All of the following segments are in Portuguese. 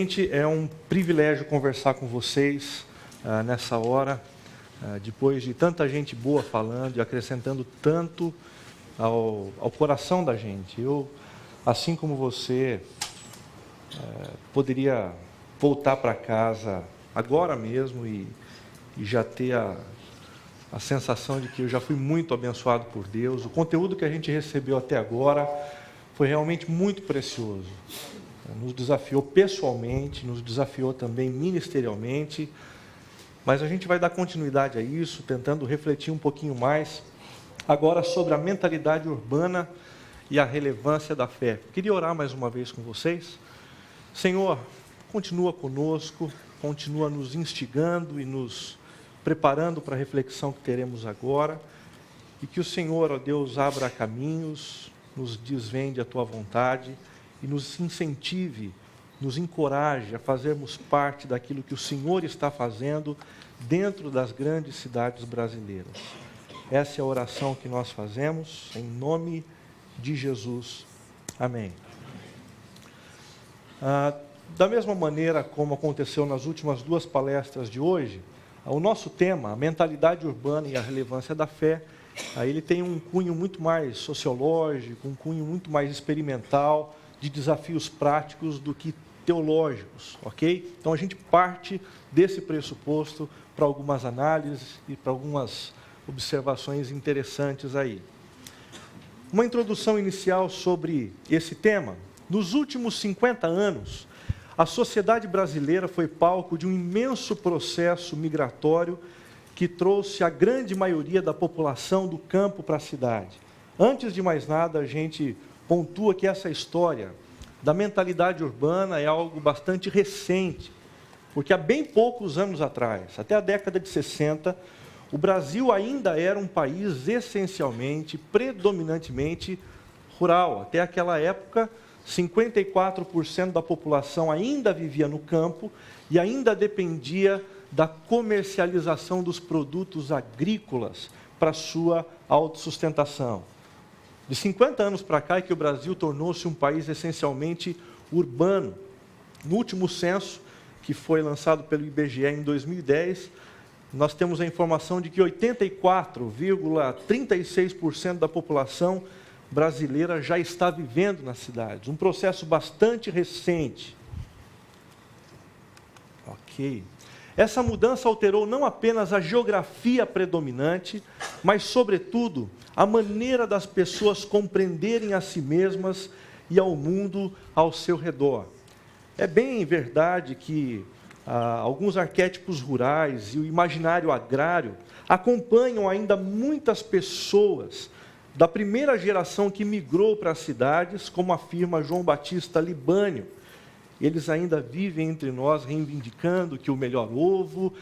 Gente, é um privilégio conversar com vocês nessa hora, depois de tanta gente boa falando e acrescentando tanto ao coração da gente. Eu, assim como você, poderia voltar para casa agora mesmo e já ter a sensação de que eu já fui muito abençoado por Deus. O conteúdo que a gente recebeu até agora foi realmente muito precioso. Nos desafiou pessoalmente, nos desafiou também ministerialmente, mas a gente vai dar continuidade a isso, tentando refletir um pouquinho mais agora sobre a mentalidade urbana e a relevância da fé. Queria orar mais uma vez com vocês. Senhor, continua conosco, continua nos instigando e nos preparando para a reflexão que teremos agora, e que o Senhor, ó Deus, abra caminhos, nos desvende a Tua vontade e nos incentive, nos encoraje a fazermos parte daquilo que o Senhor está fazendo dentro das grandes cidades brasileiras. Essa é a oração que nós fazemos, em nome de Jesus. Amém. Da mesma maneira como aconteceu nas últimas duas palestras de hoje, o nosso tema, a mentalidade urbana e a relevância da fé, ele tem um cunho muito mais sociológico, um cunho muito mais experimental, de desafios práticos do que teológicos, ok? Então a gente parte desse pressuposto para algumas análises e para algumas observações interessantes aí. Uma introdução inicial sobre esse tema. Nos últimos 50 anos, a sociedade brasileira foi palco de um imenso processo migratório que trouxe a grande maioria da população do campo para a cidade. Antes de mais nada, a gente pontua que essa história da mentalidade urbana é algo bastante recente, porque há bem poucos anos atrás, até a década de 60, o Brasil ainda era um país essencialmente, predominantemente rural. Até aquela época, 54% da população ainda vivia no campo e ainda dependia da comercialização dos produtos agrícolas para sua autossustentação. De 50 anos para cá é que o Brasil tornou-se um país essencialmente urbano. No último censo, que foi lançado pelo IBGE em 2010, nós temos a informação de que 84,36% da população brasileira já está vivendo nas cidades. Um processo bastante recente. Ok. Essa mudança alterou não apenas a geografia predominante, mas, sobretudo, a maneira das pessoas compreenderem a si mesmas e ao mundo ao seu redor. É bem verdade que alguns arquétipos rurais e o imaginário agrário acompanham ainda muitas pessoas da primeira geração que migrou para as cidades, como afirma João Batista Libânio. Eles ainda vivem entre nós reivindicando que o melhor ovo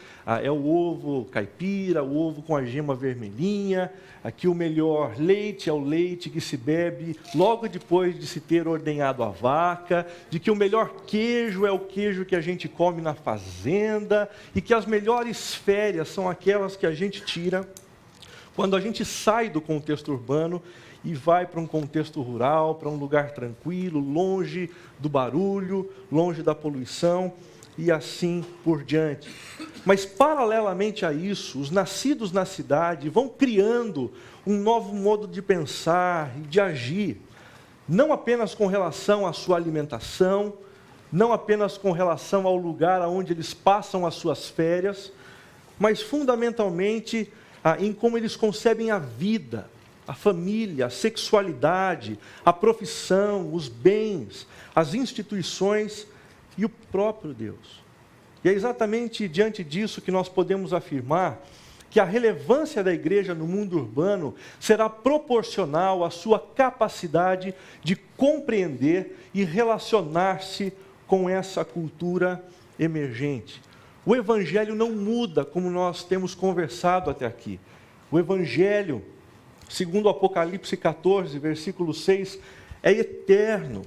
é o ovo caipira, o ovo com a gema vermelhinha, que o melhor leite é o leite que se bebe logo depois de se ter ordenhado a vaca, de que o melhor queijo é o queijo que a gente come na fazenda, e que as melhores férias são aquelas que a gente tira quando a gente sai do contexto urbano e vai para um contexto rural, para um lugar tranquilo, longe do barulho, longe da poluição e assim por diante. Mas, paralelamente a isso, os nascidos na cidade vão criando um novo modo de pensar e de agir, não apenas com relação à sua alimentação, não apenas com relação ao lugar onde eles passam as suas férias, mas fundamentalmente em como eles concebem a vida, a família, a sexualidade, a profissão, os bens, as instituições e o próprio Deus. E é exatamente diante disso que nós podemos afirmar que a relevância da igreja no mundo urbano será proporcional à sua capacidade de compreender e relacionar-se com essa cultura emergente. O Evangelho não muda, como nós temos conversado até aqui. O Evangelho, segundo o Apocalipse 14, versículo 6, é eterno.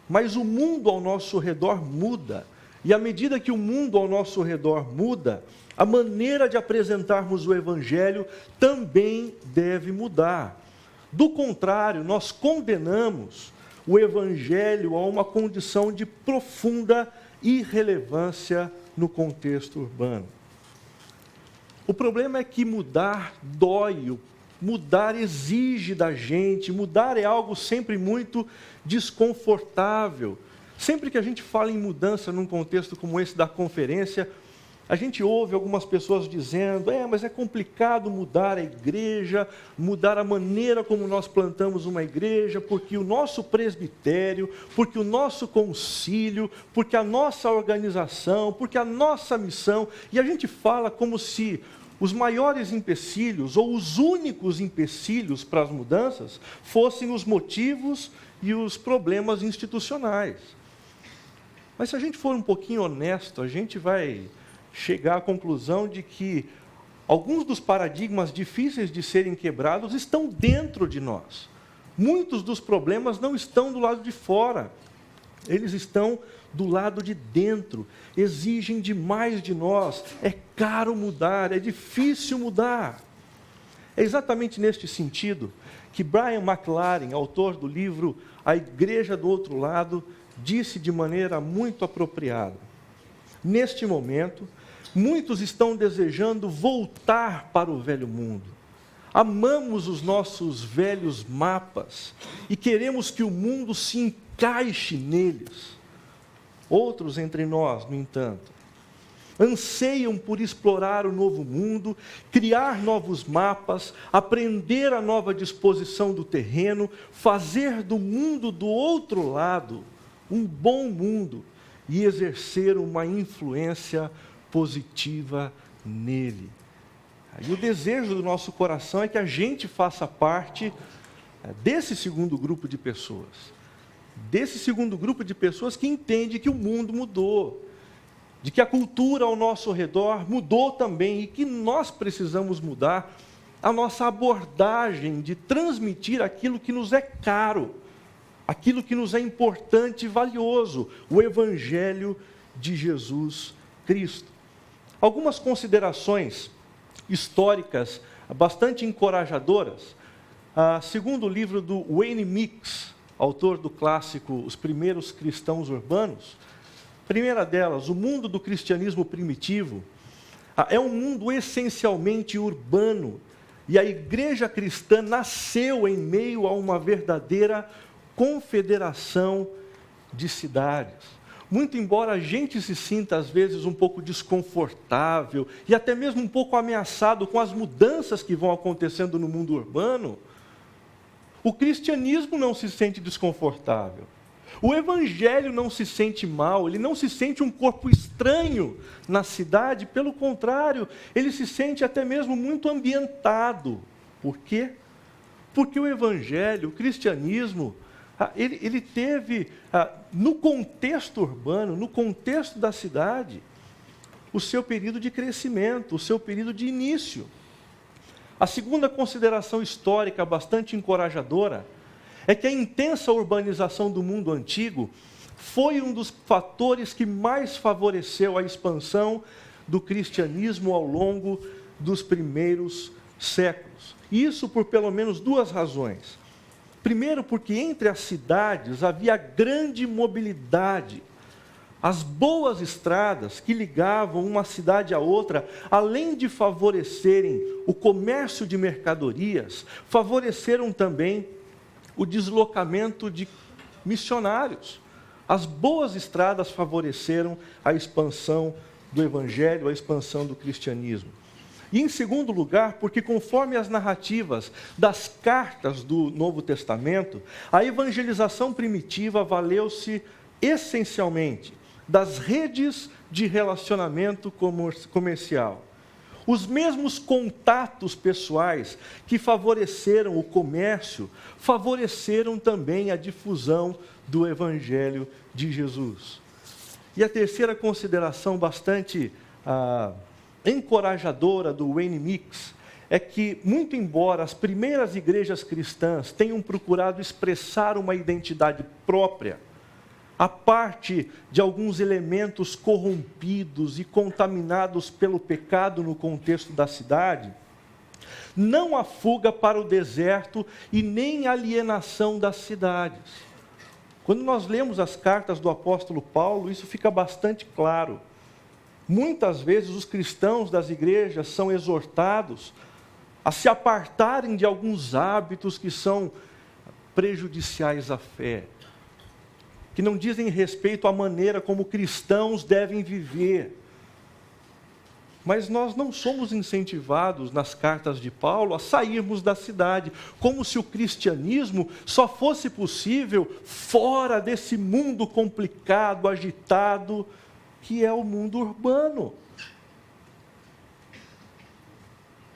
Mas o mundo ao nosso redor muda. E à medida que o mundo ao nosso redor muda, a maneira de apresentarmos o Evangelho também deve mudar. Do contrário, nós condenamos o Evangelho a uma condição de profunda irrelevância no contexto urbano. O problema é que mudar dói, mudar exige da gente, mudar é algo sempre muito desconfortável. Sempre que a gente fala em mudança num contexto como esse da conferência, a gente ouve algumas pessoas dizendo, mas é complicado mudar a igreja, mudar a maneira como nós plantamos uma igreja, porque o nosso presbitério, porque o nosso concílio, porque a nossa organização, porque a nossa missão, e a gente fala como se os maiores empecilhos, ou os únicos empecilhos para as mudanças, fossem os motivos e os problemas institucionais. Mas se a gente for um pouquinho honesto, a gente vai chegar à conclusão de que alguns dos paradigmas difíceis de serem quebrados estão dentro de nós. Muitos dos problemas não estão do lado de fora, eles estão do lado de dentro, exigem demais de nós, é caro mudar, é difícil mudar. É exatamente neste sentido que Brian McLaren, autor do livro A Igreja do Outro Lado, disse de maneira muito apropriada: neste momento, muitos estão desejando voltar para o velho mundo. Amamos os nossos velhos mapas e queremos que o mundo se encaixe neles. Outros entre nós, no entanto, anseiam por explorar o novo mundo, criar novos mapas, aprender a nova disposição do terreno, fazer do mundo do outro lado um bom mundo e exercer uma influência positiva nele. E o desejo do nosso coração é que a gente faça parte desse segundo grupo de pessoas. Desse segundo grupo de pessoas que entende que o mundo mudou, de que a cultura ao nosso redor mudou também e que nós precisamos mudar a nossa abordagem de transmitir aquilo que nos é caro, aquilo que nos é importante e valioso, o Evangelho de Jesus Cristo. Algumas considerações históricas bastante encorajadoras. Segundo o livro do Wayne Meeks, autor do clássico Os Primeiros Cristãos Urbanos, primeira delas, o mundo do cristianismo primitivo é um mundo essencialmente urbano, e a igreja cristã nasceu em meio a uma verdadeira confederação de cidades. Muito embora a gente se sinta às vezes um pouco desconfortável e até mesmo um pouco ameaçado com as mudanças que vão acontecendo no mundo urbano, o cristianismo não se sente desconfortável. O evangelho não se sente mal, ele não se sente um corpo estranho na cidade, pelo contrário, ele se sente até mesmo muito ambientado. Por quê? Porque o evangelho, o cristianismo, ele teve, no contexto urbano, no contexto da cidade, o seu período de crescimento, o seu período de início. A segunda consideração histórica bastante encorajadora é que a intensa urbanização do mundo antigo foi um dos fatores que mais favoreceu a expansão do cristianismo ao longo dos primeiros séculos. Isso por pelo menos duas razões. Primeiro, porque entre as cidades havia grande mobilidade. As boas estradas que ligavam uma cidade à outra, além de favorecerem o comércio de mercadorias, favoreceram também o deslocamento de missionários. As boas estradas favoreceram a expansão do evangelho, a expansão do cristianismo. E em segundo lugar, porque conforme as narrativas das cartas do Novo Testamento, a evangelização primitiva valeu-se essencialmente das redes de relacionamento comercial. Os mesmos contatos pessoais que favoreceram o comércio, favoreceram também a difusão do Evangelho de Jesus. E a terceira consideração bastante encorajadora do Wayne Meeks é que, muito embora as primeiras igrejas cristãs tenham procurado expressar uma identidade própria, a parte de alguns elementos corrompidos e contaminados pelo pecado no contexto da cidade, não há fuga para o deserto e nem alienação das cidades. Quando nós lemos as cartas do apóstolo Paulo, isso fica bastante claro. Muitas vezes os cristãos das igrejas são exortados a se apartarem de alguns hábitos que são prejudiciais à fé, que não dizem respeito à maneira como cristãos devem viver. Mas nós não somos incentivados nas cartas de Paulo a sairmos da cidade, como se o cristianismo só fosse possível fora desse mundo complicado, agitado, que é o mundo urbano.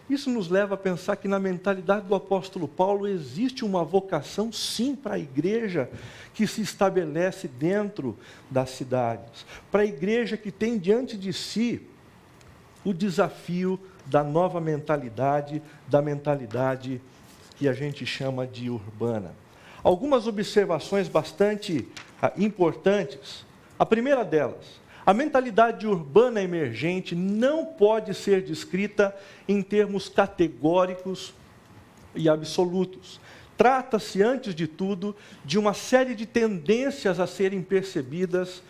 Isso nos leva a pensar que na mentalidade do apóstolo Paulo existe uma vocação, sim, para a igreja que se estabelece dentro das cidades, para a igreja que tem diante de si o desafio da nova mentalidade, da mentalidade que a gente chama de urbana. Algumas observações bastante importantes. A primeira delas: a mentalidade urbana emergente não pode ser descrita em termos categóricos e absolutos. Trata-se, antes de tudo, de uma série de tendências a serem percebidas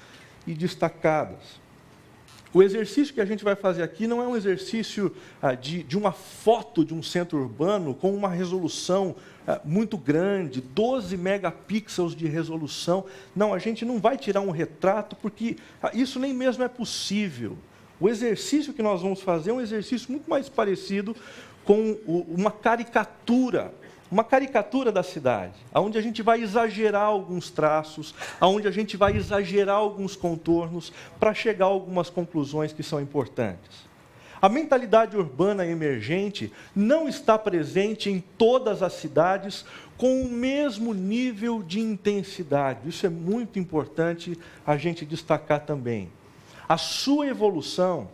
e destacadas. O exercício que a gente vai fazer aqui não é um exercício de uma foto de um centro urbano com uma resolução muito grande, 12 megapixels de resolução. Não, a gente não vai tirar um retrato, porque isso nem mesmo é possível. O exercício que nós vamos fazer é um exercício muito mais parecido com uma caricatura da cidade, onde a gente vai exagerar alguns traços, onde a gente vai exagerar alguns contornos, para chegar a algumas conclusões que são importantes. A mentalidade urbana emergente não está presente em todas as cidades com o mesmo nível de intensidade. Isso é muito importante a gente destacar também. A sua evolução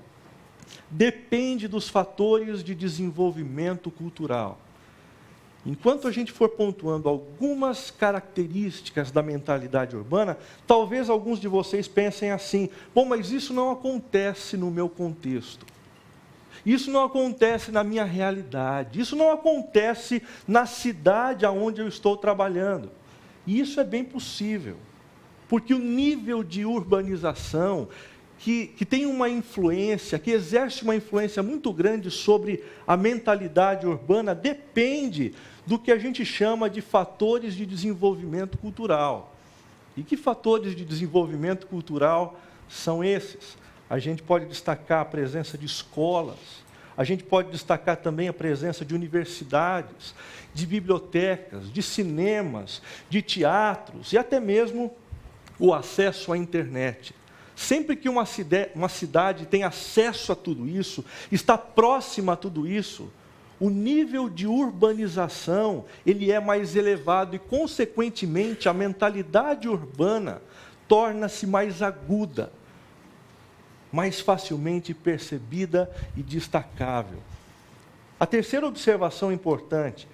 depende dos fatores de desenvolvimento cultural. Enquanto a gente for pontuando algumas características da mentalidade urbana, talvez alguns de vocês pensem assim: bom, mas isso não acontece no meu contexto. Isso não acontece na minha realidade. Isso não acontece na cidade onde eu estou trabalhando. E isso é bem possível, porque o nível de urbanização que tem uma influência, que exerce uma influência muito grande sobre a mentalidade urbana, depende do que a gente chama de fatores de desenvolvimento cultural. E que fatores de desenvolvimento cultural são esses? A gente pode destacar a presença de escolas, a gente pode destacar também a presença de universidades, de bibliotecas, de cinemas, de teatros e até mesmo o acesso à internet. Sempre que uma cidade tem acesso a tudo isso, está próxima a tudo isso, o nível de urbanização ele é mais elevado e, consequentemente, a mentalidade urbana torna-se mais aguda, mais facilmente percebida e destacável. A terceira observação importante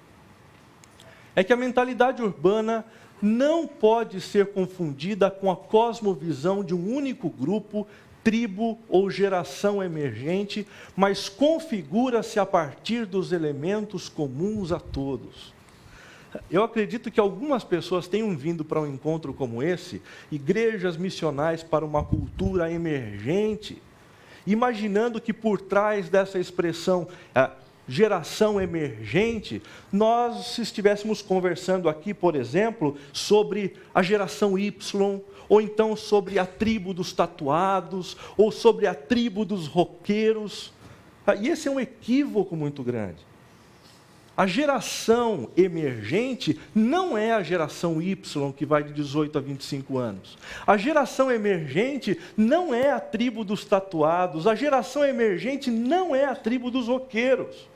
é que a mentalidade urbana não pode ser confundida com a cosmovisão de um único grupo, tribo ou geração emergente, mas configura-se a partir dos elementos comuns a todos. Eu acredito que algumas pessoas tenham vindo para um encontro como esse, igrejas missionais para uma cultura emergente, imaginando que por trás dessa expressão geração emergente, nós estivéssemos conversando aqui, por exemplo, sobre a geração Y, ou então sobre a tribo dos tatuados, ou sobre a tribo dos roqueiros. E esse é um equívoco muito grande. A geração emergente não é a geração Y, que vai de 18 a 25 anos. A geração emergente não é a tribo dos tatuados. A geração emergente não é a tribo dos roqueiros.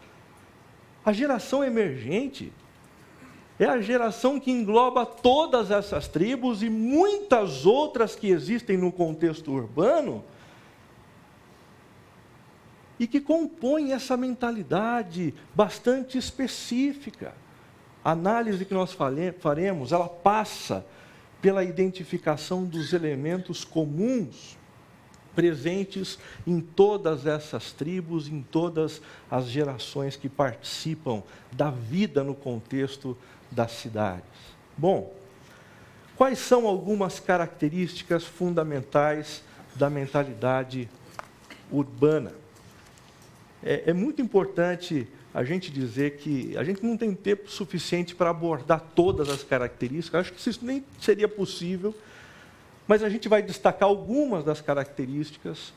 A geração emergente é a geração que engloba todas essas tribos e muitas outras que existem no contexto urbano e que compõem essa mentalidade bastante específica. A análise que nós faremos, ela passa pela identificação dos elementos comuns presentes em todas essas tribos, em todas as gerações que participam da vida no contexto das cidades. Bom, Quais são algumas características fundamentais da mentalidade urbana? É muito importante a gente dizer que a gente não tem tempo suficiente para abordar todas as características, acho que isso nem seria possível, mas a gente vai destacar algumas das características,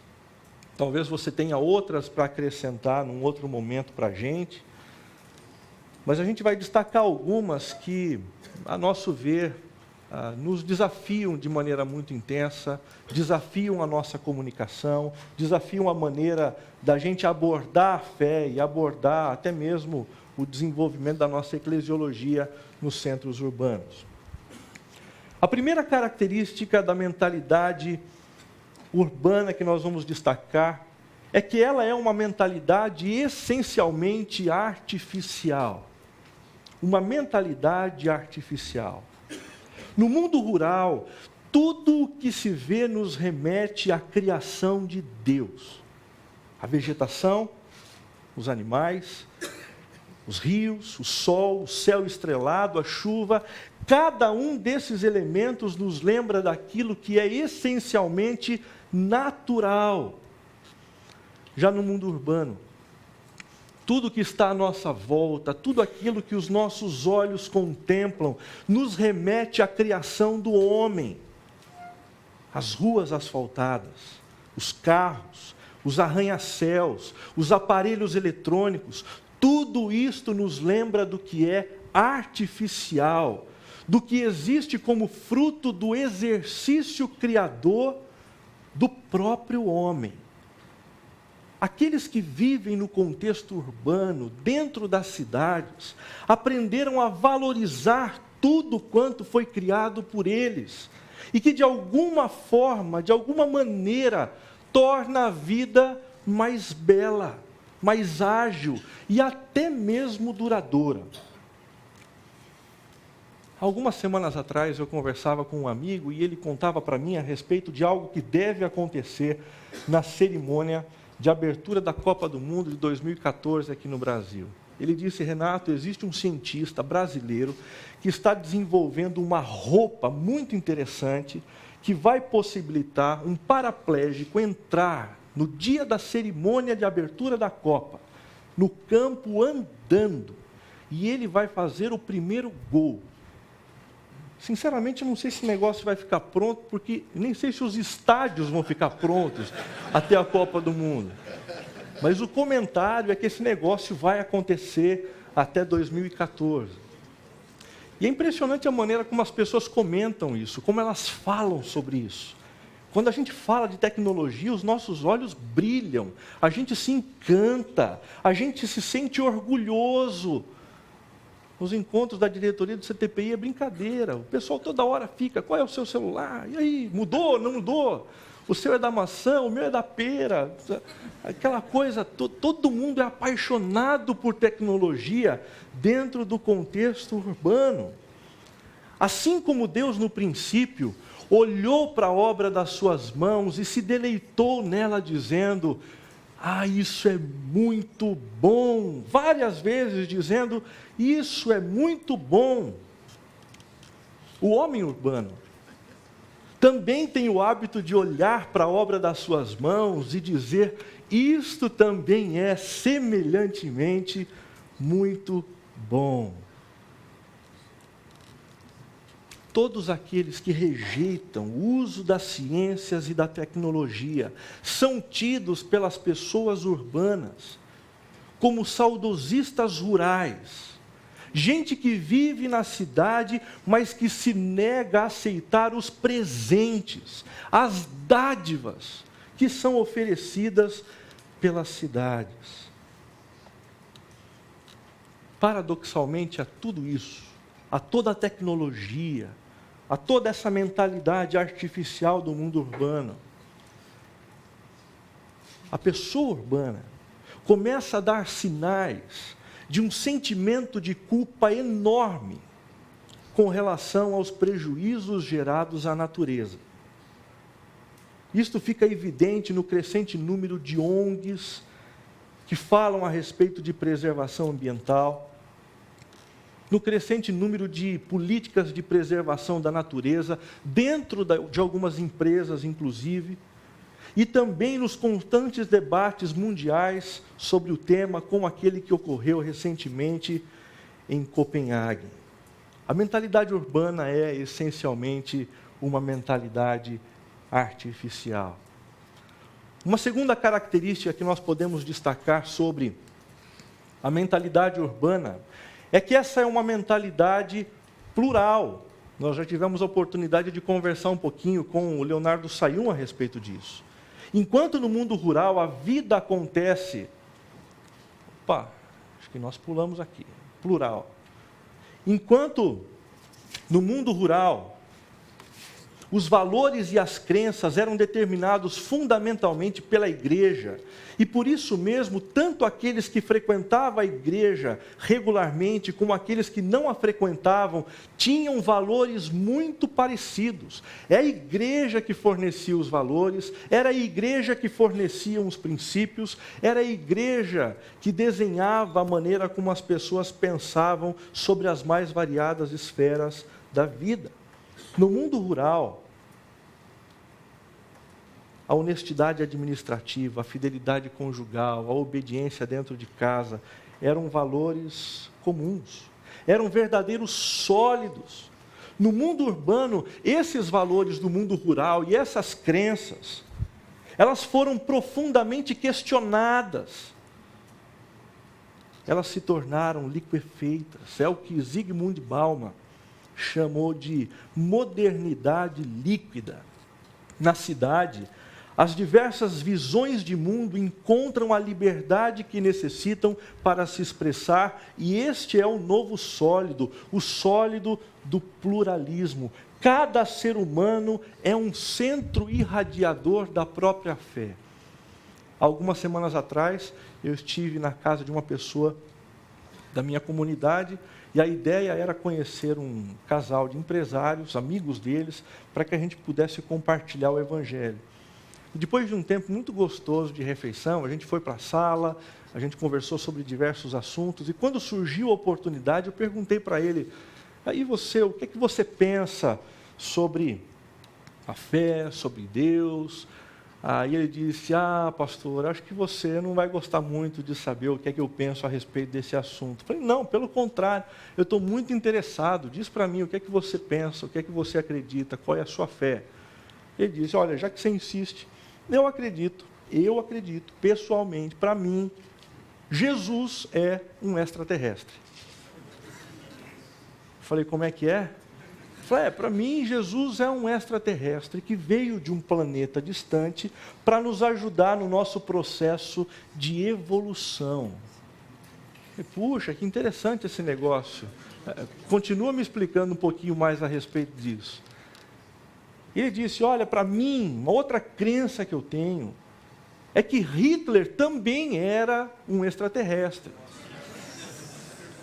talvez você tenha outras para acrescentar num outro momento para a gente, mas a gente vai destacar algumas que, a nosso ver, nos desafiam de maneira muito intensa, desafiam a nossa comunicação, desafiam a maneira da gente abordar a fé e abordar até mesmo o desenvolvimento da nossa eclesiologia nos centros urbanos. A primeira característica da mentalidade urbana que nós vamos destacar é que ela é uma mentalidade essencialmente artificial. Uma mentalidade artificial. No mundo rural, tudo o que se vê nos remete à criação de Deus. A vegetação, os animais, os rios, o sol, o céu estrelado, a chuva, cada um desses elementos nos lembra daquilo que é essencialmente natural. Já no mundo urbano, tudo que está à nossa volta, tudo aquilo que os nossos olhos contemplam, nos remete à criação do homem. As ruas asfaltadas, os carros, os arranha-céus, os aparelhos eletrônicos, tudo isto nos lembra do que é artificial, do que existe como fruto do exercício criador do próprio homem. Aqueles que vivem no contexto urbano, dentro das cidades, aprenderam a valorizar tudo quanto foi criado por eles, e que de alguma forma, de alguma maneira, torna a vida mais bela, mais ágil e até mesmo duradoura. Algumas semanas atrás eu conversava com um amigo e ele contava para mim a respeito de algo que deve acontecer na cerimônia de abertura da Copa do Mundo de 2014 aqui no Brasil. Ele disse: Renato, existe um cientista brasileiro que está desenvolvendo uma roupa muito interessante que vai possibilitar um paraplégico entrar no dia da cerimônia de abertura da Copa, no campo andando, e ele vai fazer o primeiro gol. Sinceramente, eu não sei se esse negócio vai ficar pronto, porque nem sei se os estádios vão ficar prontos até a Copa do Mundo. Mas o comentário é que esse negócio vai acontecer até 2014. E é impressionante a maneira como as pessoas comentam isso, como elas falam sobre isso. Quando a gente fala de tecnologia, os nossos olhos brilham, a gente se encanta, a gente se sente orgulhoso. Os encontros da diretoria do CTPI é brincadeira. O pessoal toda hora fica: qual é o seu celular? E aí, mudou, não mudou? O seu é da maçã, o meu é da pera. Aquela coisa, todo mundo é apaixonado por tecnologia dentro do contexto urbano. Assim como Deus, no princípio, olhou para a obra das suas mãos e se deleitou nela, dizendo: isso é muito bom. Várias vezes dizendo: isso é muito bom. O homem urbano também tem o hábito de olhar para a obra das suas mãos e dizer: isto também é semelhantemente muito bom. Todos aqueles que rejeitam o uso das ciências e da tecnologia são tidos pelas pessoas urbanas como saudosistas rurais. Gente que vive na cidade, mas que se nega a aceitar os presentes, as dádivas que são oferecidas pelas cidades. Paradoxalmente, a tudo isso, a toda a tecnologia, a toda essa mentalidade artificial do mundo urbano, a pessoa urbana começa a dar sinais de um sentimento de culpa enorme com relação aos prejuízos gerados à natureza. Isto fica evidente no crescente número de ONGs que falam a respeito de preservação ambiental, no crescente número de políticas de preservação da natureza, dentro de algumas empresas, inclusive, e também nos constantes debates mundiais sobre o tema, como aquele que ocorreu recentemente em Copenhague. A mentalidade urbana é, essencialmente, uma mentalidade artificial. Uma segunda característica que nós podemos destacar sobre a mentalidade urbana é que essa é uma mentalidade plural. Nós já tivemos a oportunidade de conversar um pouquinho com o Leonardo Sayum a respeito disso. Enquanto no mundo rural a vida acontece... acho que nós pulamos aqui. Plural. Enquanto no mundo rural os valores e as crenças eram determinados fundamentalmente pela igreja, e por isso mesmo, tanto aqueles que frequentavam a igreja regularmente, como aqueles que não a frequentavam, tinham valores muito parecidos. É a igreja que fornecia os valores, era a igreja que fornecia os princípios, era a igreja que desenhava a maneira como as pessoas pensavam sobre as mais variadas esferas da vida. No mundo rural, a honestidade administrativa, a fidelidade conjugal, a obediência dentro de casa, eram valores comuns, eram verdadeiros sólidos. No mundo urbano, esses valores do mundo rural e essas crenças, elas foram profundamente questionadas. Elas se tornaram liquefeitas. É o que Zygmunt Bauman chamou de modernidade líquida. Na cidade, as diversas visões de mundo encontram a liberdade que necessitam para se expressar, e este é o novo sólido, o sólido do pluralismo. Cada ser humano é um centro irradiador da própria fé. Algumas semanas atrás, eu estive na casa de uma pessoa da minha comunidade, e a ideia era conhecer um casal de empresários, amigos deles, para que a gente pudesse compartilhar o Evangelho. E depois de um tempo muito gostoso de refeição, a gente foi para a sala, a gente conversou sobre diversos assuntos, e quando surgiu a oportunidade, eu perguntei para ele, aí você, o que é que você pensa sobre a fé, sobre Deus? Aí ele disse, pastor, acho que você não vai gostar muito de saber o que é que eu penso a respeito desse assunto. Eu falei, não, pelo contrário, eu estou muito interessado, diz para mim o que é que você pensa, o que é que você acredita, qual é a sua fé. Ele disse, olha, já que você insiste, eu acredito, pessoalmente, para mim, Jesus é um extraterrestre. Eu falei, como é que é? Eu falei, para mim, Jesus é um extraterrestre que veio de um planeta distante para nos ajudar no nosso processo de evolução. Puxa, que interessante esse negócio. Continua me explicando um pouquinho mais a respeito disso. Ele disse, olha, para mim, uma outra crença que eu tenho é que Hitler também era um extraterrestre.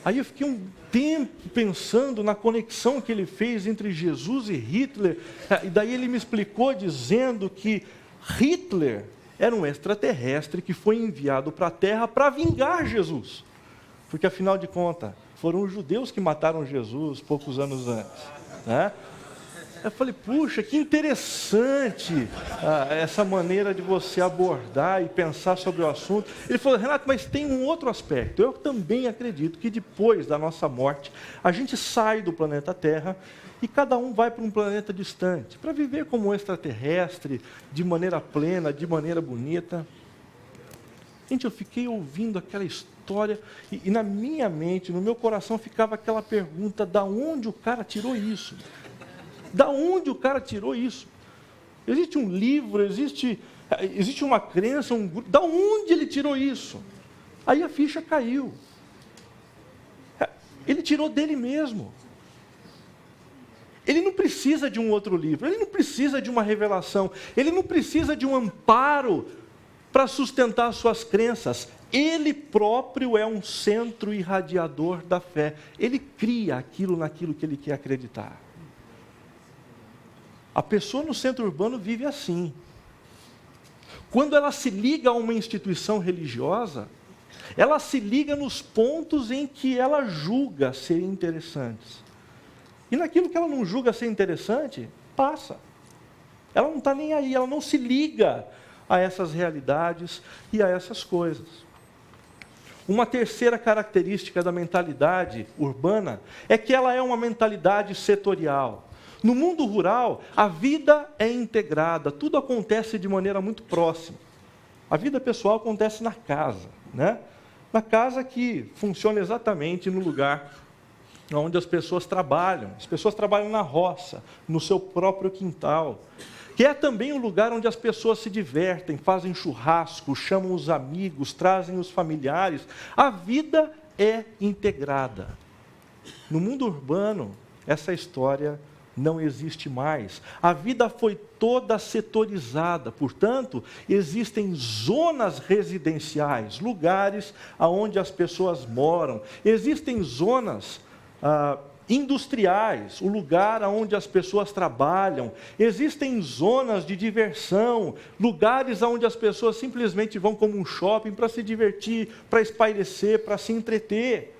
Aí eu fiquei um tempo pensando na conexão que ele fez entre Jesus e Hitler, e daí ele me explicou dizendo que Hitler era um extraterrestre que foi enviado para a Terra para vingar Jesus. Porque, afinal de contas, foram os judeus que mataram Jesus poucos anos antes, né? Eu falei, puxa, que interessante essa maneira de você abordar e pensar sobre o assunto. Ele falou, Renato, mas tem um outro aspecto. Eu também acredito que depois da nossa morte, a gente sai do planeta Terra e cada um vai para um planeta distante, para viver como um extraterrestre, de maneira plena, de maneira bonita. Gente, eu fiquei ouvindo aquela história e na minha mente, no meu coração, ficava aquela pergunta, da onde o cara tirou isso? Da onde o cara tirou isso? Existe um livro, existe uma crença, um grupo. Da onde ele tirou isso? Aí a ficha caiu. Ele tirou dele mesmo. Ele não precisa de um outro livro, ele não precisa de uma revelação, ele não precisa de um amparo para sustentar suas crenças. Ele próprio é um centro irradiador da fé. Ele cria aquilo naquilo que ele quer acreditar. A pessoa no centro urbano vive assim. Quando ela se liga a uma instituição religiosa, ela se liga nos pontos em que ela julga serem interessantes. E naquilo que ela não julga ser interessante, passa. Ela não está nem aí, ela não se liga a essas realidades e a essas coisas. Uma terceira característica da mentalidade urbana é que ela é uma mentalidade setorial. No mundo rural, a vida é integrada, tudo acontece de maneira muito próxima. A vida pessoal acontece na casa, né? Na casa que funciona exatamente no lugar onde as pessoas trabalham. As pessoas trabalham na roça, no seu próprio quintal. Que é também o lugar onde as pessoas se divertem, fazem churrasco, chamam os amigos, trazem os familiares. A vida é integrada. No mundo urbano, essa história não existe mais. A vida foi toda setorizada, portanto, existem zonas residenciais, lugares onde as pessoas moram. Existem zonas industriais, o lugar onde as pessoas trabalham. Existem zonas de diversão, lugares onde as pessoas simplesmente vão como um shopping para se divertir, para espairecer, para se entreter.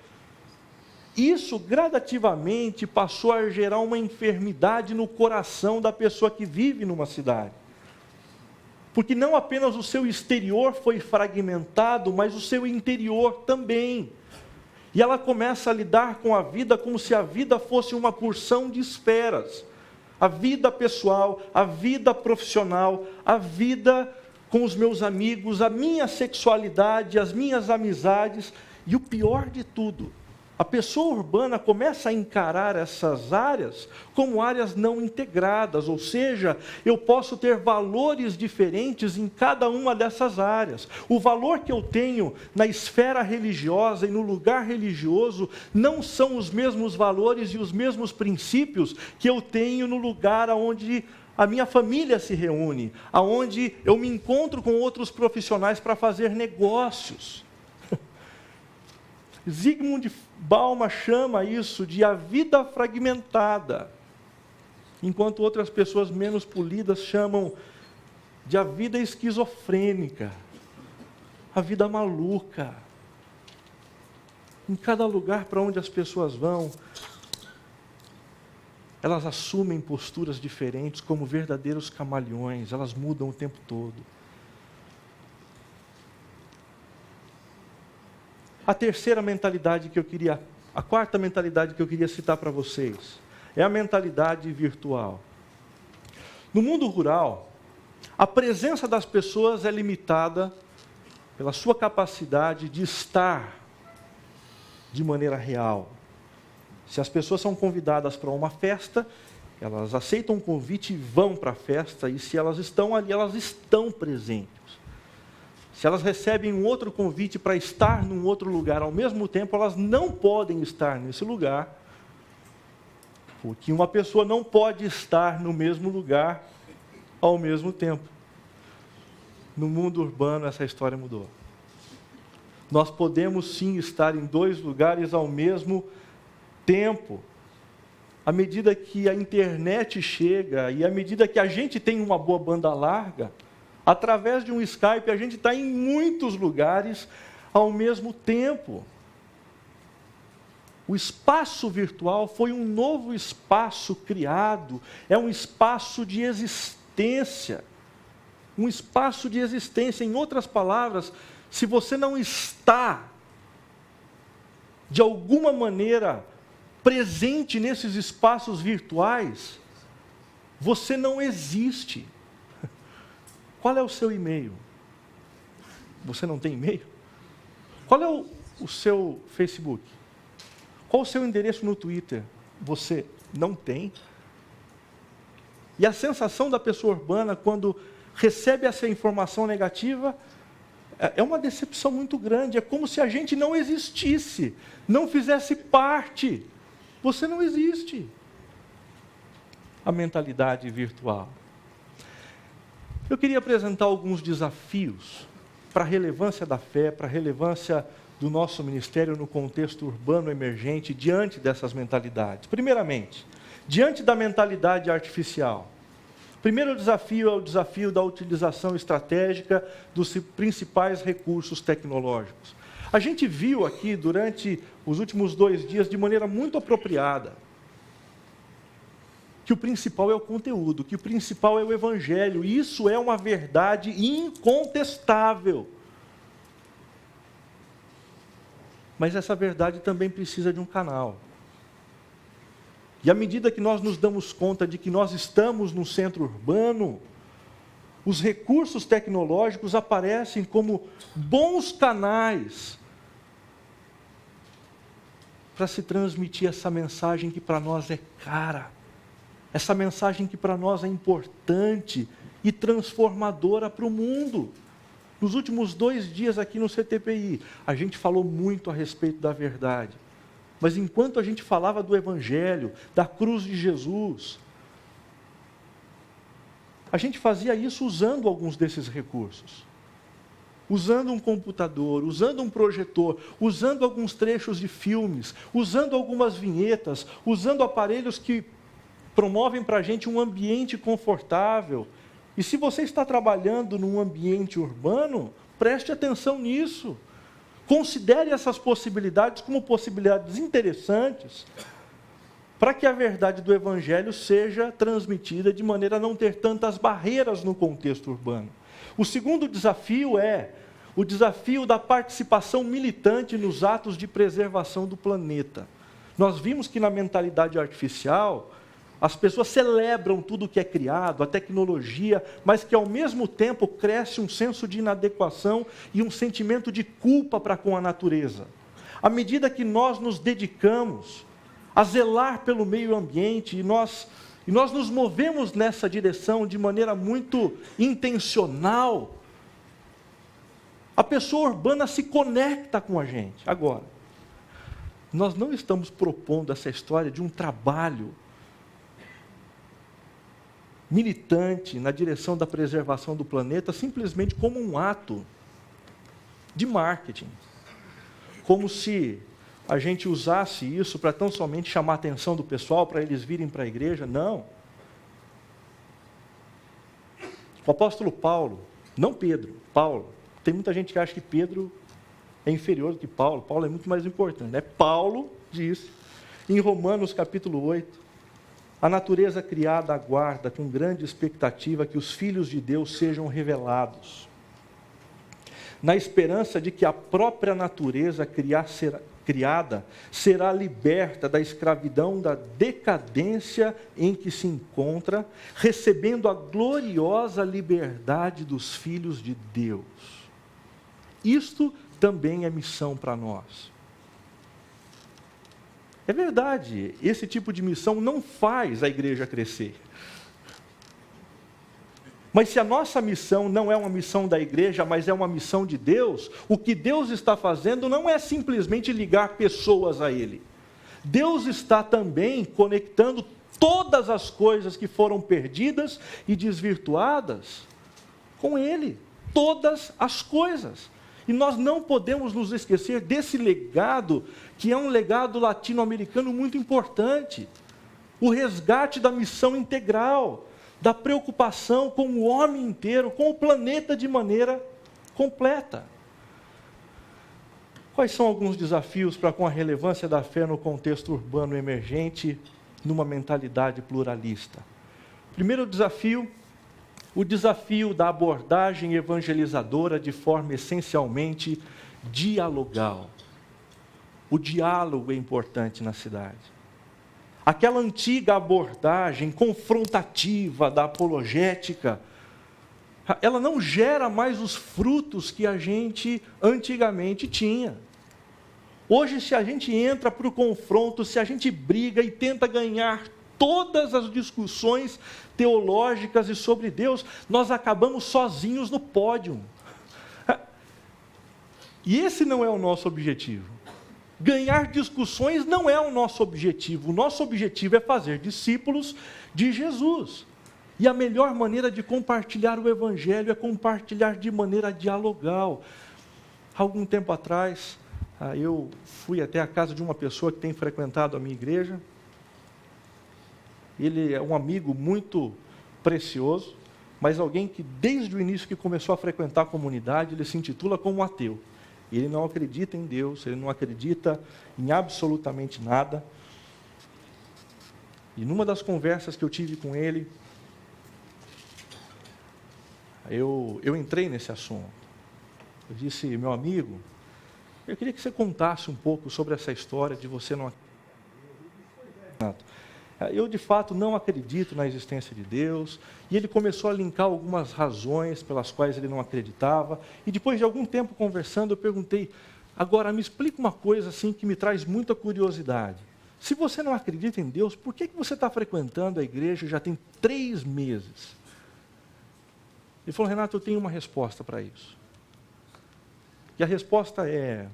Isso gradativamente passou a gerar uma enfermidade no coração da pessoa que vive numa cidade. Porque não apenas o seu exterior foi fragmentado, mas o seu interior também. E ela começa a lidar com a vida como se a vida fosse uma porção de esferas. A vida pessoal, a vida profissional, a vida com os meus amigos, a minha sexualidade, as minhas amizades. E o pior de tudo, a pessoa urbana começa a encarar essas áreas como áreas não integradas, ou seja, eu posso ter valores diferentes em cada uma dessas áreas. O valor que eu tenho na esfera religiosa e no lugar religioso não são os mesmos valores e os mesmos princípios que eu tenho no lugar onde a minha família se reúne, aonde eu me encontro com outros profissionais para fazer negócios. Zygmunt Bauman chama isso de a vida fragmentada, enquanto outras pessoas menos polidas chamam de a vida esquizofrênica, a vida maluca. Em cada lugar para onde as pessoas vão, elas assumem posturas diferentes como verdadeiros camaleões, elas mudam o tempo todo. A quarta mentalidade que eu queria citar para vocês, é a mentalidade virtual. No mundo rural, a presença das pessoas é limitada pela sua capacidade de estar de maneira real. Se as pessoas são convidadas para uma festa, elas aceitam o convite e vão para a festa, e se elas estão ali, elas estão presentes. Se elas recebem um outro convite para estar num outro lugar ao mesmo tempo, elas não podem estar nesse lugar, porque uma pessoa não pode estar no mesmo lugar ao mesmo tempo. No mundo urbano, essa história mudou. Nós podemos sim estar em dois lugares ao mesmo tempo. À medida que a internet chega e à medida que a gente tem uma boa banda larga, através de um Skype, a gente está em muitos lugares ao mesmo tempo. O espaço virtual foi um novo espaço criado, é um espaço de existência. Um espaço de existência. Em outras palavras, se você não está, de alguma maneira, presente nesses espaços virtuais, você não existe. Qual é o seu e-mail? Você não tem e-mail? Qual é o seu Facebook? Qual o seu endereço no Twitter? Você não tem? E a sensação da pessoa urbana, quando recebe essa informação negativa, é uma decepção muito grande. É como se a gente não existisse, não fizesse parte. Você não existe. A mentalidade virtual. Eu queria apresentar alguns desafios para a relevância da fé, para a relevância do nosso ministério no contexto urbano emergente, diante dessas mentalidades. Primeiramente, diante da mentalidade artificial. O primeiro desafio é o desafio da utilização estratégica dos principais recursos tecnológicos. A gente viu aqui durante os últimos 2 dias, de maneira muito apropriada, que o principal é o conteúdo, que o principal é o Evangelho. Isso é uma verdade incontestável. Mas essa verdade também precisa de um canal. E à medida que nós nos damos conta de que nós estamos num centro urbano, os recursos tecnológicos aparecem como bons canais para se transmitir essa mensagem que para nós é cara, essa mensagem que para nós é importante e transformadora para o mundo. Nos últimos 2 dias aqui no CTPI, a gente falou muito a respeito da verdade. Mas enquanto a gente falava do Evangelho, da cruz de Jesus, a gente fazia isso usando alguns desses recursos. Usando um computador, usando um projetor, usando alguns trechos de filmes, usando algumas vinhetas, usando aparelhos que promovem para a gente um ambiente confortável. E se você está trabalhando num ambiente urbano, preste atenção nisso. Considere essas possibilidades como possibilidades interessantes, para que a verdade do Evangelho seja transmitida de maneira a não ter tantas barreiras no contexto urbano. O segundo desafio é o desafio da participação militante nos atos de preservação do planeta. Nós vimos que na mentalidade artificial, as pessoas celebram tudo que é criado, a tecnologia, mas que ao mesmo tempo cresce um senso de inadequação e um sentimento de culpa para com a natureza. À medida que nós nos dedicamos a zelar pelo meio ambiente e nós nos movemos nessa direção de maneira muito intencional, a pessoa urbana se conecta com a gente. Agora, nós não estamos propondo essa história de um trabalho militante na direção da preservação do planeta simplesmente como um ato de marketing. Como se a gente usasse isso para tão somente chamar a atenção do pessoal, para eles virem para a igreja. Não. O apóstolo Paulo, não Pedro, Paulo. Tem muita gente que acha que Pedro é inferior do que Paulo. Paulo é muito mais importante, né? Paulo diz, em Romanos capítulo 8, a natureza criada aguarda com grande expectativa que os filhos de Deus sejam revelados, na esperança de que a própria natureza criada será liberta da escravidão, da decadência em que se encontra, recebendo a gloriosa liberdade dos filhos de Deus. Isto também é missão para nós. É verdade, esse tipo de missão não faz a igreja crescer. Mas se a nossa missão não é uma missão da igreja, mas é uma missão de Deus, o que Deus está fazendo não é simplesmente ligar pessoas a Ele. Deus está também conectando todas as coisas que foram perdidas e desvirtuadas com Ele. Todas as coisas. E nós não podemos nos esquecer desse legado, que é um legado latino-americano muito importante. O resgate da missão integral, da preocupação com o homem inteiro, com o planeta de maneira completa. Quais são alguns desafios para com a relevância da fé no contexto urbano emergente, numa mentalidade pluralista? Primeiro desafio, o desafio da abordagem evangelizadora de forma essencialmente dialogal. O diálogo é importante na cidade. Aquela antiga abordagem confrontativa da apologética, ela não gera mais os frutos que a gente antigamente tinha. Hoje, se a gente entra para o confronto, se a gente briga e tenta ganhar todas as discussões teológicas e sobre Deus, nós acabamos sozinhos no pódio. E esse não é o nosso objetivo. Ganhar discussões não é o nosso objetivo. O nosso objetivo é fazer discípulos de Jesus. E a melhor maneira de compartilhar o Evangelho é compartilhar de maneira dialogal. Algum tempo atrás, eu fui até a casa de uma pessoa que tem frequentado a minha igreja. Ele é um amigo muito precioso, mas alguém que desde o início que começou a frequentar a comunidade, ele se intitula como ateu. Ele não acredita em Deus, ele não acredita em absolutamente nada. E numa das conversas que eu tive com ele, eu entrei nesse assunto. Eu disse, meu amigo, eu queria que você contasse um pouco sobre essa história de você não acreditar. Eu, de fato, não acredito na existência de Deus. E ele começou a linkar algumas razões pelas quais ele não acreditava. E depois de algum tempo conversando, eu perguntei, agora me explica uma coisa assim que me traz muita curiosidade. Se você não acredita em Deus, por que você está frequentando a igreja já tem 3 meses? Ele falou, Renato, eu tenho uma resposta para isso. E a resposta é,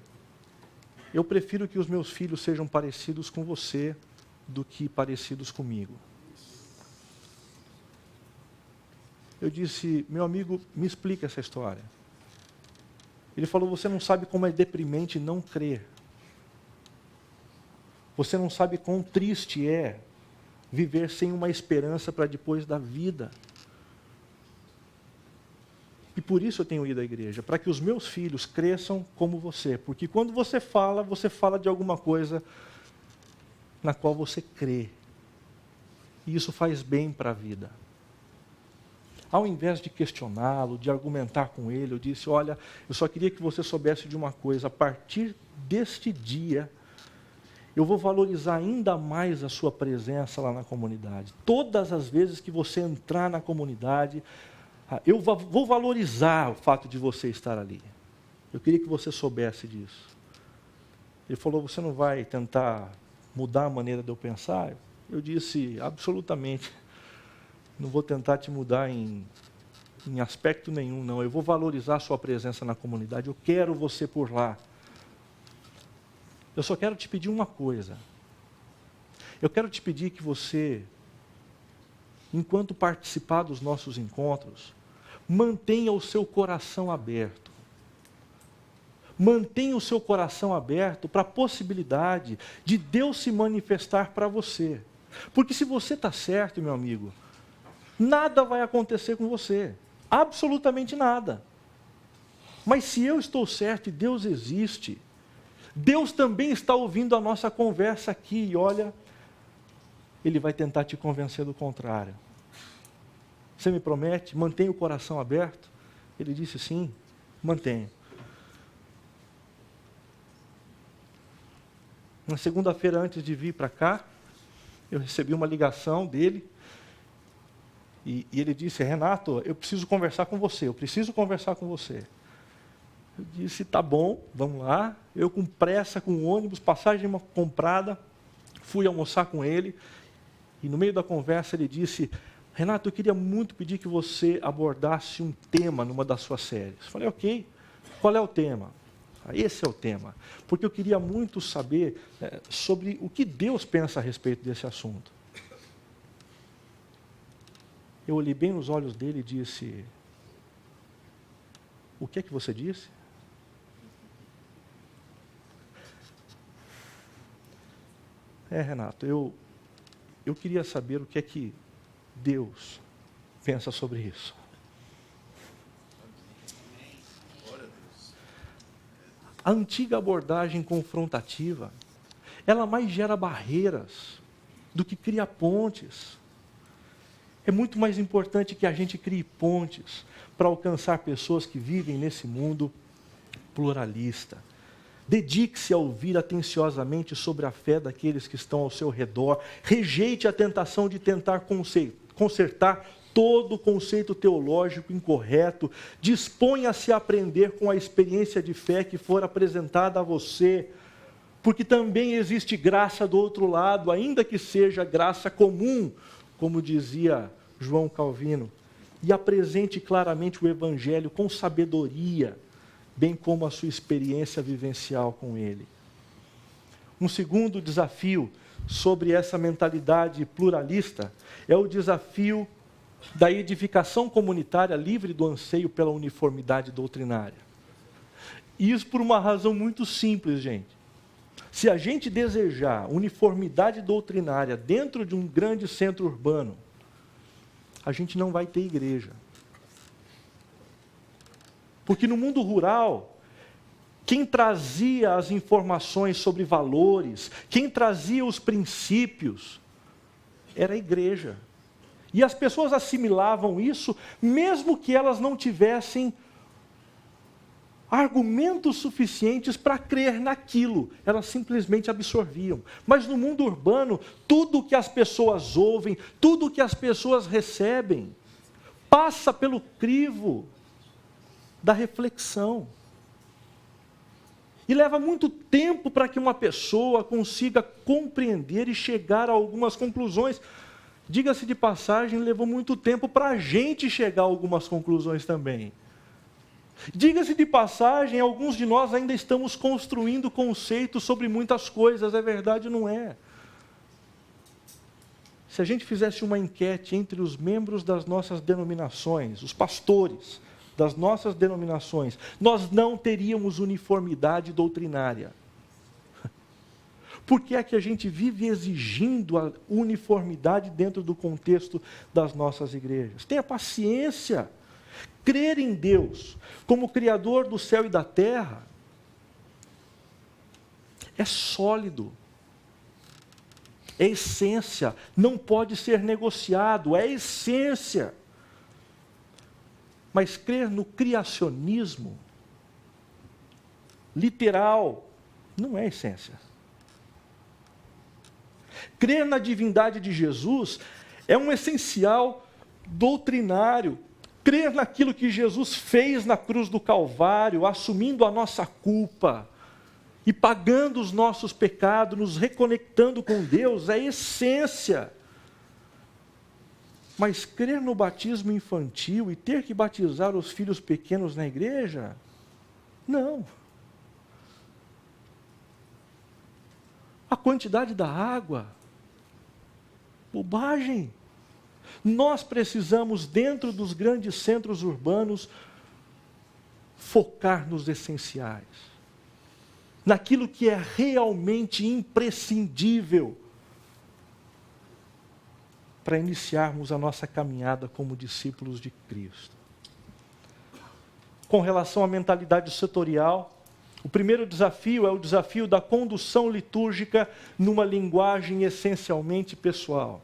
eu prefiro que os meus filhos sejam parecidos com você do que parecidos comigo. Eu disse, meu amigo, me explica essa história. Ele falou, você não sabe como é deprimente não crer. Você não sabe quão triste é viver sem uma esperança para depois da vida. E por isso eu tenho ido à igreja, para que os meus filhos cresçam como você. Porque quando você fala de alguma coisa na qual você crê. E isso faz bem para a vida. Ao invés de questioná-lo, de argumentar com ele, eu disse, olha, eu só queria que você soubesse de uma coisa, a partir deste dia, eu vou valorizar ainda mais a sua presença lá na comunidade. Todas as vezes que você entrar na comunidade, eu vou valorizar o fato de você estar ali. Eu queria que você soubesse disso. Ele falou, você não vai tentar mudar a maneira de eu pensar? Eu disse, absolutamente. Não vou tentar te mudar em aspecto nenhum, não. Eu vou valorizar a sua presença na comunidade. Eu quero você por lá. Eu só quero te pedir uma coisa. Eu quero te pedir que você, enquanto participar dos nossos encontros, mantenha o seu coração aberto. Mantenha o seu coração aberto para a possibilidade de Deus se manifestar para você. Porque se você está certo, meu amigo, nada vai acontecer com você. Absolutamente nada. Mas se eu estou certo e Deus existe, Deus também está ouvindo a nossa conversa aqui. E olha, Ele vai tentar te convencer do contrário. Você me promete? Mantenha o coração aberto? Ele disse sim, mantenha. Na segunda-feira, antes de vir para cá, eu recebi uma ligação dele, e ele disse, Renato, eu preciso conversar com você, Eu disse, tá bom, vamos lá. Eu com pressa, com o ônibus, passagem comprada, fui almoçar com ele, e no meio da conversa ele disse, Renato, eu queria muito pedir que você abordasse um tema numa das suas séries. Falei, ok, qual é o tema? Esse é o tema, porque eu queria muito saber sobre o que Deus pensa a respeito desse assunto. Eu olhei bem nos olhos dele e disse, o que é que você disse? Renato, eu queria saber o que é que Deus pensa sobre isso. A antiga abordagem confrontativa, ela mais gera barreiras do que cria pontes. É muito mais importante que a gente crie pontes para alcançar pessoas que vivem nesse mundo pluralista. Dedique-se a ouvir atenciosamente sobre a fé daqueles que estão ao seu redor. Rejeite a tentação de tentar consertar todo o conceito teológico incorreto. Disponha-se a aprender com a experiência de fé que for apresentada a você, porque também existe graça do outro lado, ainda que seja graça comum, como dizia João Calvino. E apresente claramente o Evangelho com sabedoria, bem como a sua experiência vivencial com ele. Um segundo desafio sobre essa mentalidade pluralista é o desafio da edificação comunitária livre do anseio pela uniformidade doutrinária. E isso por uma razão muito simples, gente. Se a gente desejar uniformidade doutrinária dentro de um grande centro urbano, a gente não vai ter igreja. Porque no mundo rural, quem trazia as informações sobre valores, quem trazia os princípios, era a igreja. E as pessoas assimilavam isso, mesmo que elas não tivessem argumentos suficientes para crer naquilo, elas simplesmente absorviam. Mas no mundo urbano, tudo que as pessoas ouvem, tudo que as pessoas recebem, passa pelo crivo da reflexão. E leva muito tempo para que uma pessoa consiga compreender e chegar a algumas conclusões. Diga-se de passagem, levou muito tempo para a gente chegar a algumas conclusões também. Diga-se de passagem, alguns de nós ainda estamos construindo conceitos sobre muitas coisas, é verdade ou não é? Se a gente fizesse uma enquete entre os membros das nossas denominações, os pastores das nossas denominações, nós não teríamos uniformidade doutrinária. Por que é que a gente vive exigindo a uniformidade dentro do contexto das nossas igrejas? Tenha paciência. Crer em Deus como Criador do céu e da terra é sólido, é essência, não pode ser negociado, é essência. Mas crer no criacionismo literal não é essência. Crer na divindade de Jesus é um essencial doutrinário. Crer naquilo que Jesus fez na cruz do Calvário, assumindo a nossa culpa e pagando os nossos pecados, nos reconectando com Deus, é essência. Mas crer no batismo infantil e ter que batizar os filhos pequenos na igreja? Não. A quantidade da água? Bobagem. Nós precisamos, dentro dos grandes centros urbanos, focar nos essenciais. Naquilo que é realmente imprescindível para iniciarmos a nossa caminhada como discípulos de Cristo. Com relação à mentalidade setorial, o primeiro desafio é o desafio da condução litúrgica numa linguagem essencialmente pessoal.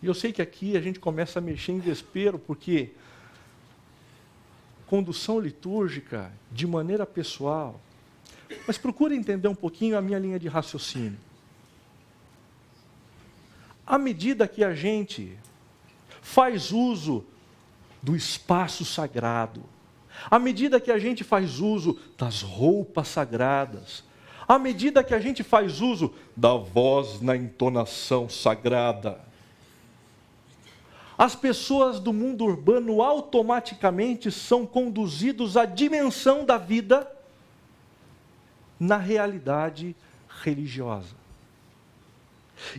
E eu sei que aqui a gente começa a mexer em desespero, porque condução litúrgica de maneira pessoal. Mas procure entender um pouquinho a minha linha de raciocínio. À medida que a gente faz uso do espaço sagrado, à medida que a gente faz uso das roupas sagradas, à medida que a gente faz uso da voz na entonação sagrada, as pessoas do mundo urbano automaticamente são conduzidos à dimensão da vida na realidade religiosa.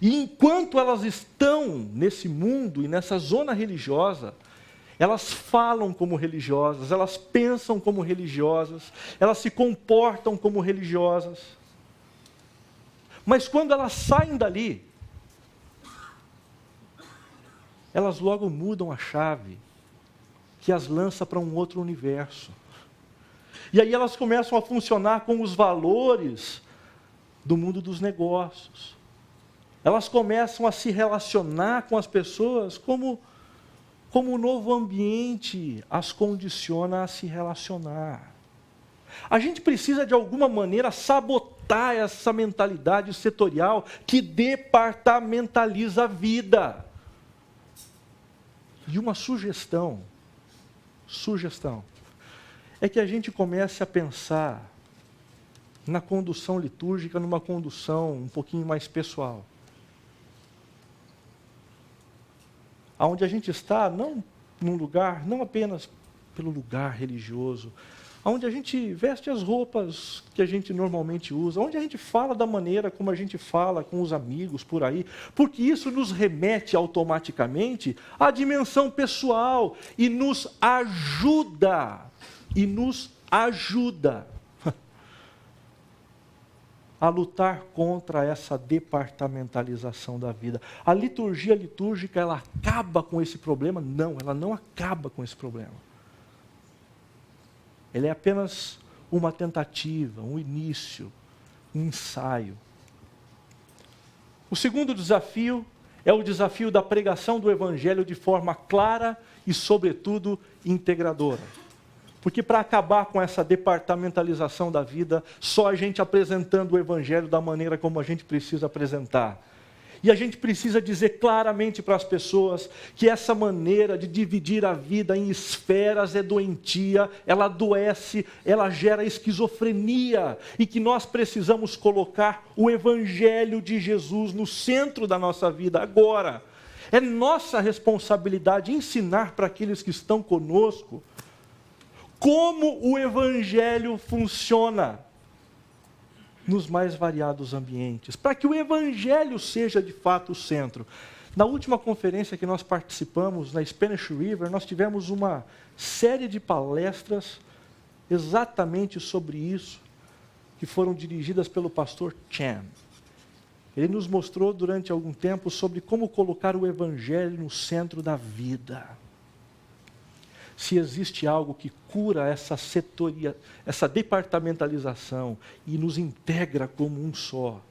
E enquanto elas estão nesse mundo e nessa zona religiosa, elas falam como religiosas, elas pensam como religiosas, elas se comportam como religiosas. Mas quando elas saem dali, elas logo mudam a chave que as lança para um outro universo. E aí elas começam a funcionar com os valores do mundo dos negócios. Elas começam a se relacionar com as pessoas como o novo ambiente as condiciona a se relacionar. A gente precisa, de alguma maneira, sabotar essa mentalidade setorial que departamentaliza a vida. E uma sugestão, é que a gente comece a pensar na condução litúrgica, numa condução um pouquinho mais pessoal. Aonde a gente está, não num lugar, não apenas pelo lugar religioso, onde a gente veste as roupas que a gente normalmente usa, onde a gente fala da maneira como a gente fala com os amigos por aí, porque isso nos remete automaticamente à dimensão pessoal e nos ajuda a lutar contra essa departamentalização da vida. A liturgia litúrgica, ela acaba com esse problema? Não, ela não acaba com esse problema. Ela é apenas uma tentativa, um início, um ensaio. O segundo desafio é o desafio da pregação do Evangelho de forma clara e, sobretudo, integradora. Porque para acabar com essa departamentalização da vida, só a gente apresentando o Evangelho da maneira como a gente precisa apresentar. E a gente precisa dizer claramente para as pessoas que essa maneira de dividir a vida em esferas é doentia, ela adoece, ela gera esquizofrenia, e que nós precisamos colocar o Evangelho de Jesus no centro da nossa vida agora. É nossa responsabilidade ensinar para aqueles que estão conosco como o Evangelho funciona nos mais variados ambientes, para que o Evangelho seja de fato o centro. Na última conferência que nós participamos, na Spanish River, nós tivemos uma série de palestras exatamente sobre isso, que foram dirigidas pelo pastor Chan. Ele nos mostrou durante algum tempo sobre como colocar o Evangelho no centro da vida. Se existe algo que cura essa setoria, essa departamentalização e nos integra como um só,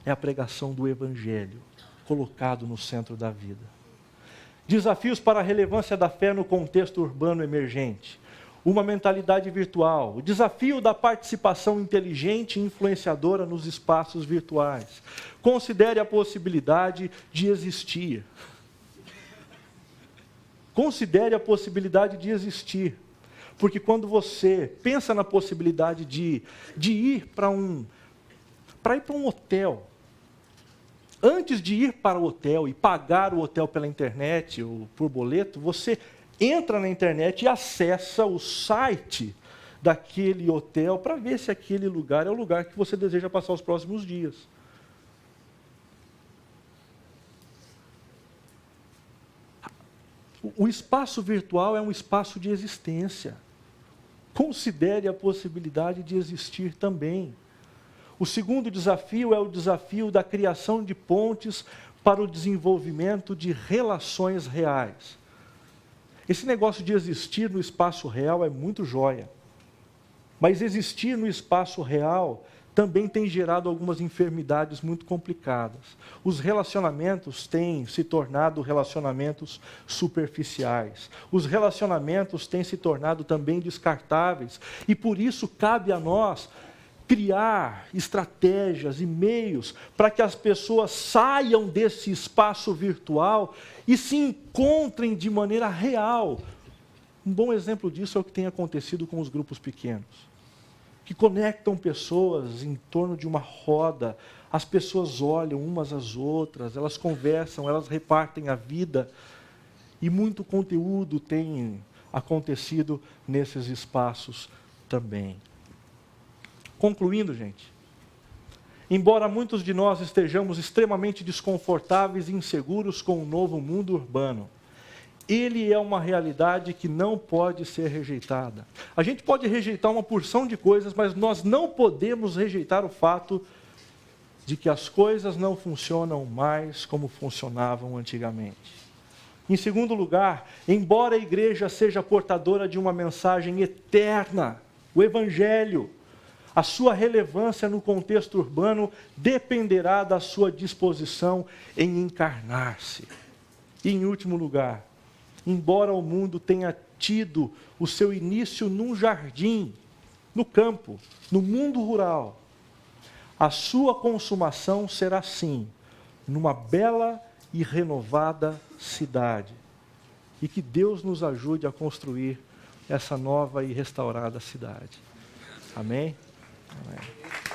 é a pregação do Evangelho, colocado no centro da vida. Desafios para a relevância da fé no contexto urbano emergente. Uma mentalidade virtual. O desafio da participação inteligente e influenciadora nos espaços virtuais. Considere a possibilidade de existir. Considere a possibilidade de existir. Porque quando você pensa na possibilidade de ir para um hotel, antes de ir para o hotel e pagar o hotel pela internet ou por boleto, você entra na internet e acessa o site daquele hotel para ver se aquele lugar é o lugar que você deseja passar os próximos dias. O espaço virtual é um espaço de existência. Considere a possibilidade de existir também. O segundo desafio é o desafio da criação de pontes para o desenvolvimento de relações reais. Esse negócio de existir no espaço real é muito joia. Mas existir no espaço real também tem gerado algumas enfermidades muito complicadas. Os relacionamentos têm se tornado relacionamentos superficiais. Os relacionamentos têm se tornado também descartáveis. E por isso cabe a nós criar estratégias e meios para que as pessoas saiam desse espaço virtual e se encontrem de maneira real. Um bom exemplo disso é o que tem acontecido com os grupos pequenos, que conectam pessoas em torno de uma roda. As pessoas olham umas às outras, elas conversam, elas repartem a vida. E muito conteúdo tem acontecido nesses espaços também. Concluindo, gente, embora muitos de nós estejamos extremamente desconfortáveis e inseguros com o novo mundo urbano, ele é uma realidade que não pode ser rejeitada. A gente pode rejeitar uma porção de coisas, mas nós não podemos rejeitar o fato de que as coisas não funcionam mais como funcionavam antigamente. Em segundo lugar, embora a igreja seja portadora de uma mensagem eterna, o Evangelho, a sua relevância no contexto urbano dependerá da sua disposição em encarnar-se. E em último lugar, embora o mundo tenha tido o seu início num jardim, no campo, no mundo rural, a sua consumação será sim numa bela e renovada cidade. E que Deus nos ajude a construir essa nova e restaurada cidade. Amém? Amém.